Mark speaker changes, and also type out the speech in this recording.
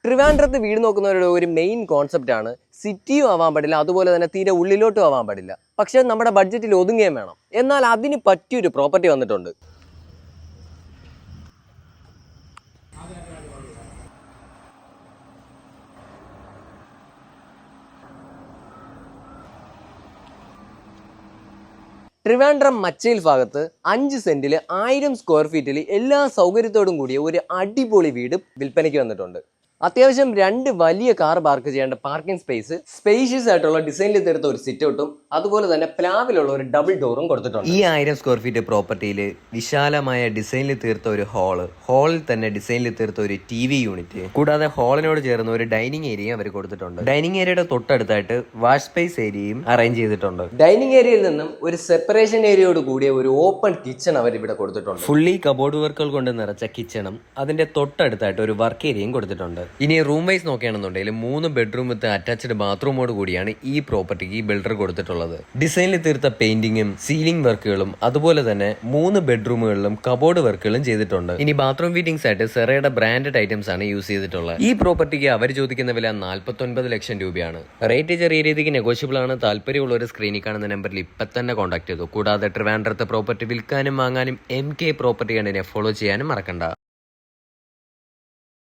Speaker 1: ട്രിവാൻഡ്രത്ത് വീട് നോക്കുന്നവരുടെ ഒരു മെയിൻ കോൺസെപ്റ്റാണ് സിറ്റിയും ആവാൻ പാടില്ല, അതുപോലെ തന്നെ തീരെ ഉള്ളിലോട്ടും ആവാൻ പാടില്ല. പക്ഷേ നമ്മുടെ ബഡ്ജറ്റിൽ ഒതുങ്ങുകയും വേണം. എന്നാൽ അതിന് പറ്റിയൊരു പ്രോപ്പർട്ടി വന്നിട്ടുണ്ട്. ട്രിവാൻഡ്രം മച്ചയിൽ ഭാഗത്ത് 5 സെന്റിൽ 1000 സ്ക്വയർ ഫീറ്റിൽ എല്ലാ സൗകര്യത്തോടും കൂടിയ ഒരു അടിപൊളി വീട് വിൽപ്പനയ്ക്ക് വന്നിട്ടുണ്ട്. അത്യാവശ്യം 2 വലിയ കാർ പാർക്ക് ചെയ്യേണ്ട പാർക്കിംഗ് സ്പേസ്, സ്പേഷ്യസ് ആയിട്ടുള്ള ഡിസൈനിൽ തീർത്ത ഒരു സിറ്റ് ഔട്ടും അതുപോലെ തന്നെ പ്ലാവിലുള്ള ഒരു ഡബിൾ ഡോറും കൊടുത്തിട്ടുണ്ട്. ഈ 1000 സ്ക്വയർ ഫീറ്റ് പ്രോപ്പർട്ടിയിൽ വിശാലമായ ഡിസൈനിൽ തീർത്ത ഒരു ഹാളിൽ തന്നെ ഡിസൈനിൽ തീർത്ത ഒരു TV യൂണിറ്റ്, കൂടാതെ ഹാളിനോട് ചേർന്ന് ഒരു ഡൈനിങ് ഏരിയ അവർ കൊടുത്തിട്ടുണ്ട്. ഡൈനിങ് ഏരിയയുടെ തൊട്ടടുത്തായിട്ട് വാഷ് സ്പേസ് ഏരിയയും അറേഞ്ച് ചെയ്തിട്ടുണ്ട്. ഡൈനിങ് ഏരിയയിൽ നിന്നും ഒരു സെപ്പറേഷൻ ഏരിയയോട് കൂടിയ ഒരു ഓപ്പൺ കിച്ചൺ അവർ ഇവിടെ കൊടുത്തിട്ടുണ്ട്. ഫുള്ളി കബോർഡ് വർക്കുകൾ കൊണ്ട് നിറച്ച കിച്ചണും അതിന്റെ തൊട്ടടുത്തായിട്ട് ഒരു വർക്ക് ഏരിയയും കൊടുത്തിട്ടുണ്ട്. ഇനി റൂം വൈസ് നോക്കുകയാണെന്നുണ്ടെങ്കിൽ 3 ബെഡ്റൂം വിത്ത് അറ്റാച്ച്ഡ് ബാത്റൂമോട് കൂടിയാണ് ഈ പ്രോപ്പർട്ടിക്ക് ബിൽഡർ കൊടുത്തിട്ടുള്ളത്. ഡിസൈനിൽ തീർത്ത പെയിന്റിങ്ങും സീലിംഗ് വർക്കുകളും അതുപോലെ തന്നെ 3 ബെഡ്റൂമുകളിലും കബോർഡ് വർക്കുകളും ചെയ്തിട്ടുണ്ട്. ഇനി ബാത്റൂം ഫിറ്റിംഗ്സ് ആയിട്ട് സെറയുടെ ബ്രാൻഡഡ് ഐറ്റംസ് ആണ് യൂസ് ചെയ്തിട്ടുള്ളത്. ഈ പ്രോപ്പർട്ടിക്ക് അവർ ചോദിക്കുന്ന വില 49 ലക്ഷം രൂപയാണ്. റേറ്റ് ചെറിയ രീതിക്ക് നെഗോഷ്യബിൾ ആണ്. താല്പര്യമുള്ള ഒരു സ്ക്രീനിൽ കാണുന്ന നമ്പറിൽ ഇപ്പം തന്നെ കോൺടാക്ട് ചെയ്തു. കൂടാതെ ട്രിവാൻഡ്രത്തെ പ്രോപ്പർട്ടി വിൽക്കാനും വാങ്ങാനും MK പ്രോപ്പർട്ടി കണ്ടിനെ ഫോളോ ചെയ്യാനും മറക്കണ്ട.